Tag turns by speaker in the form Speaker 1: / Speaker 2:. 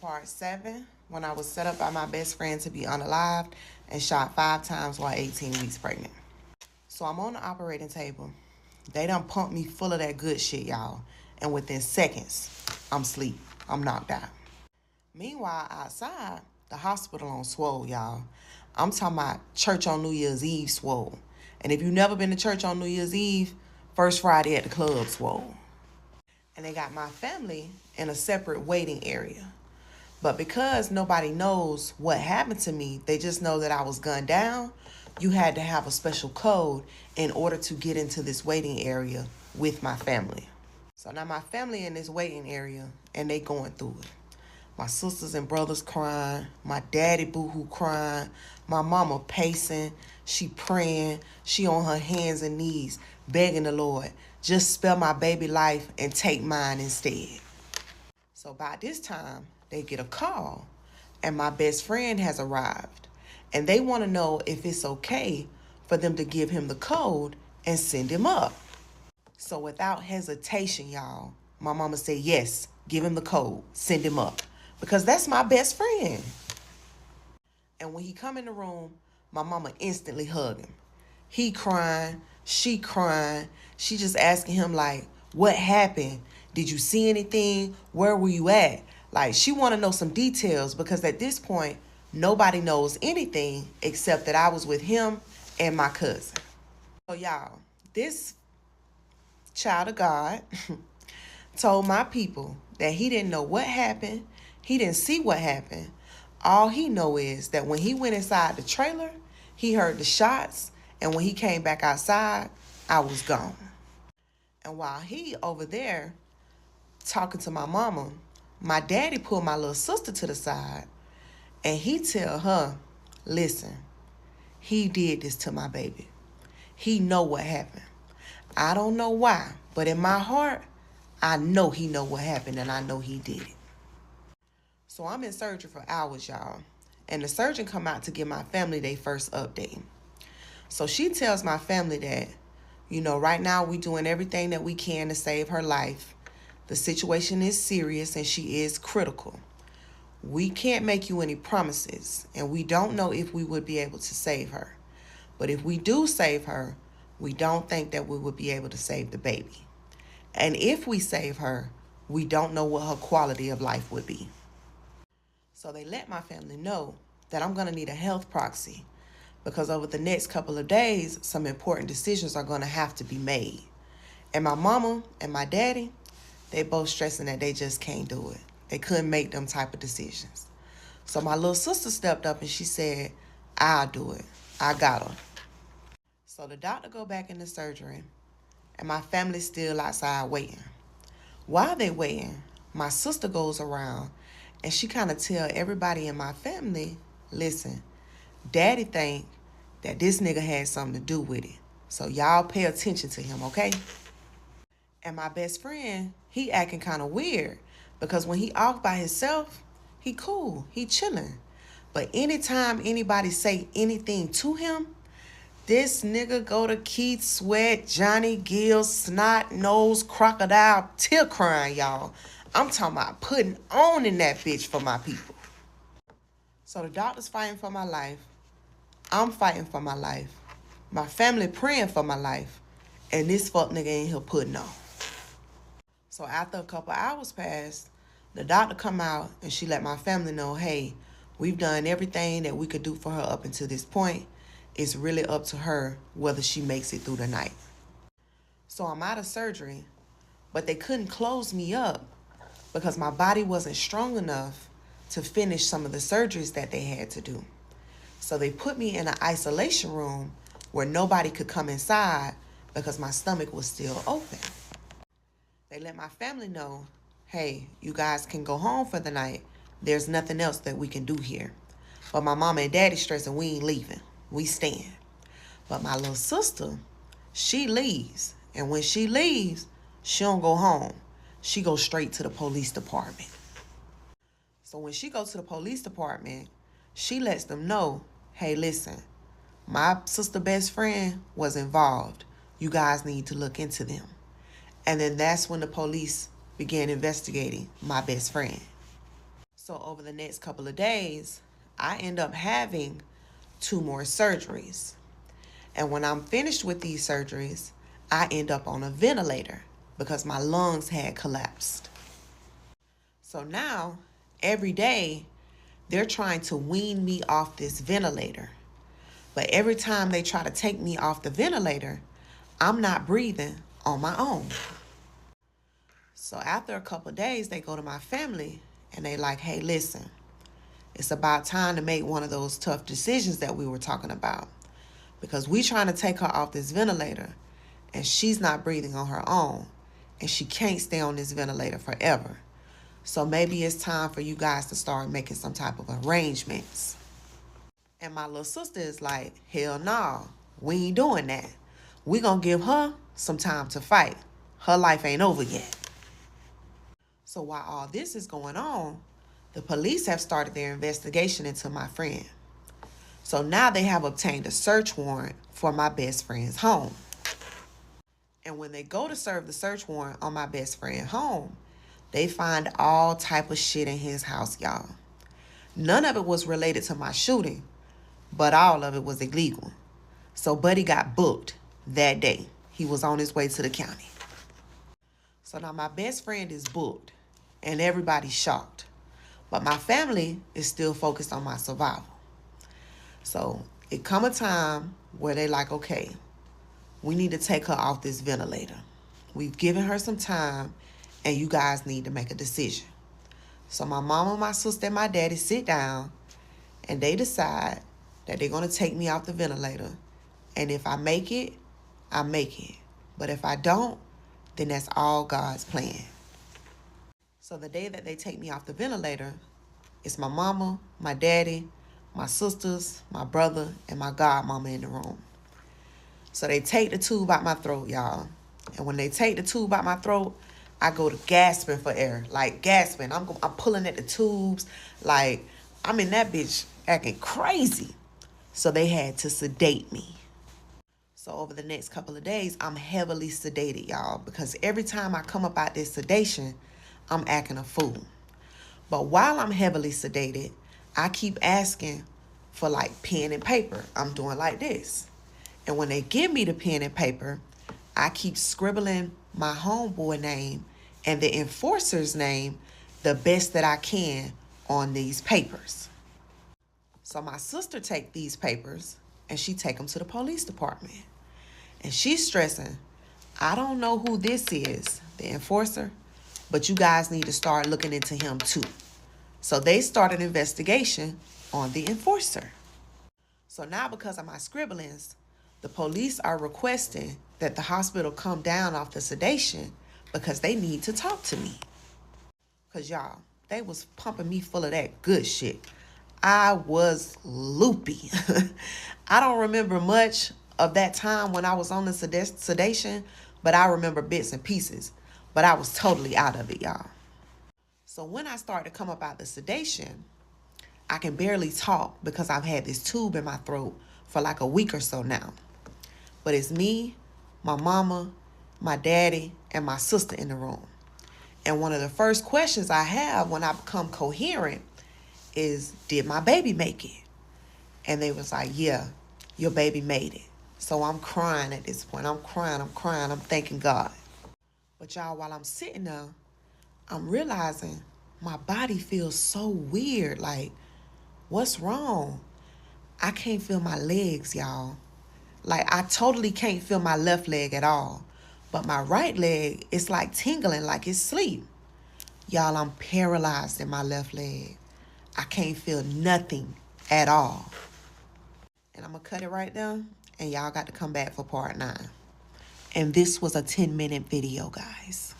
Speaker 1: part 7, when I was set up by my best friend to be unalived and shot 5 times while 18 weeks pregnant. So I'm on the operating table. They done pumped me full of that good shit, y'all. And within seconds, I'm asleep. I'm knocked out. Meanwhile, outside, the hospital on swole, y'all. I'm talking about church on New Year's Eve swole. And if you've never been to church on New Year's Eve, first Friday at the club swole. And they got my family in a separate waiting area. But because nobody knows what happened to me, they just know that I was gunned down, you had to have a special code in order to get into this waiting area with my family. So now my family in this waiting area, and they going through it. My sisters and brothers crying, my daddy boo-hoo crying, my mama pacing, she praying, she on her hands and knees, begging the Lord, just spare my baby life and take mine instead. So by this time, they get a call, and my best friend has arrived, and they want to know if it's okay for them to give him the code and send him up. So without hesitation, y'all, my mama said, yes, give him the code, send him up, because that's my best friend. And when he come in the room, my mama instantly hug him. He crying, she crying, she just asking him like, what happened? Did you see anything? Where were you at? Like, she want to know some details, because at this point, nobody knows anything except that I was with him and my cousin. So y'all, this child of God told my people that he didn't know what happened. He didn't see what happened. All he know is that when he went inside the trailer, he heard the shots, and when he came back outside, I was gone. And while he over there talking to my mama, my daddy pulled my little sister to the side, and he tell her, listen, he did this to my baby. He know what happened. I don't know why, but in my heart, I know he know what happened, and I know he did it. So I'm in surgery for hours, y'all. And the surgeon come out to give my family their first update. So she tells my family that, right now we doing everything that we can to save her life. The situation is serious and she is critical. We can't make you any promises, and we don't know if we would be able to save her. But if we do save her, we don't think that we would be able to save the baby. And if we save her, we don't know what her quality of life would be. So they let my family know that I'm going to need a health proxy, because over the next couple of days, some important decisions are going to have to be made. And my mama and my daddy, they both stressing that they just can't do it. They couldn't make them type of decisions. So my little sister stepped up and she said, I'll do it. I got her. So the doctor go back into surgery, and my family's still outside waiting. While they waiting, my sister goes around and she kind of tell everybody in my family, listen, daddy think that this nigga had something to do with it. So y'all pay attention to him, okay? And my best friend, he acting kind of weird, because when he off by himself, he cool, he chilling. But anytime anybody say anything to him, this nigga go to Keith Sweat, Johnny Gill, snot nose, crocodile, tear crying, y'all. I'm talking about putting on in that bitch for my people. So the doctor's fighting for my life. I'm fighting for my life. My family praying for my life. And this fuck nigga ain't here putting on. So after a couple hours passed, the doctor come out and she let my family know, hey, we've done everything that we could do for her up until this point. It's really up to her whether she makes it through the night. So I'm out of surgery, but they couldn't close me up because my body wasn't strong enough to finish some of the surgeries that they had to do. So they put me in an isolation room where nobody could come inside because my stomach was still open. They let my family know, hey, you guys can go home for the night. There's nothing else that we can do here. But my mama and daddy stressing we ain't leaving. We staying. But my little sister, she leaves. And when she leaves, she don't go home. She goes straight to the police department. So when she goes to the police department, she lets them know, hey, listen, my sister best friend was involved. You guys need to look into them. And then that's when the police began investigating my best friend. So over the next couple of days, I end up having 2 more surgeries. And when I'm finished with these surgeries, I end up on a ventilator because my lungs had collapsed. So now, every day, they're trying to wean me off this ventilator. But every time they try to take me off the ventilator, I'm not breathing on my own. So after a couple of days, they go to my family and they like, hey, listen, it's about time to make one of those tough decisions that we were talking about. Because we trying to take her off this ventilator and she's not breathing on her own and she can't stay on this ventilator forever. So maybe it's time for you guys to start making some type of arrangements. And my little sister is like, hell no, we ain't doing that. We gonna give her some time to fight. Her life ain't over yet. So while all this is going on, the police have started their investigation into my friend. So now they have obtained a search warrant for my best friend's home. And when they go to serve the search warrant on my best friend's home, they find all type of shit in his house, y'all. None of it was related to my shooting, but all of it was illegal. So Buddy got booked that day. He was on his way to the county. So now my best friend is booked and everybody's shocked. But my family is still focused on my survival. So it come a time where they like, okay, we need to take her off this ventilator. We've given her some time and you guys need to make a decision. So my mama, my sister, and my daddy sit down and they decide that they're going to take me off the ventilator. And if I make it, I make it. But if I don't, then that's all God's plan. So the day that they take me off the ventilator, it's my mama, my daddy, my sisters, my brother, and my godmama in the room. So they take the tube out my throat, y'all. And when they take the tube out my throat, I go to gasping for air. Like gasping. I'm pulling at the tubes. Like I'm in that bitch acting crazy. So they had to sedate me. So over the next couple of days, I'm heavily sedated, y'all. Because every time I come up out this sedation, I'm acting a fool. But while I'm heavily sedated, I keep asking for like pen and paper. I'm doing like this. And when they give me the pen and paper, I keep scribbling my homeboy name and the enforcer's name the best that I can on these papers. So my sister take these papers and she take them to the police department. And she's stressing, I don't know who this is, the enforcer, but you guys need to start looking into him too. So they start an investigation on the enforcer. So now because of my scribblings, the police are requesting that the hospital come down off the sedation because they need to talk to me. Because y'all, they was pumping me full of that good shit. I was loopy. I don't remember much of that time when I was on the sedation, but I remember bits and pieces. But I was totally out of it, y'all. So when I start to come up out the sedation, I can barely talk because I've had this tube in my throat for like a week or so now. But it's me, my mama, my daddy, and my sister in the room. And one of the first questions I have when I become coherent is, did my baby make it? And they was like, yeah, your baby made it. So I'm crying at this point. I'm crying. I'm thanking God. But y'all, while I'm sitting there, I'm realizing my body feels so weird. Like, what's wrong? I can't feel my legs, y'all. Like, I totally can't feel my left leg at all. But my right leg, it's like tingling, like it's asleep. Y'all, I'm paralyzed in my left leg. I can't feel nothing at all. And I'm going to cut it right there. And y'all got to come back for part 9. And this was a 10-minute video, guys.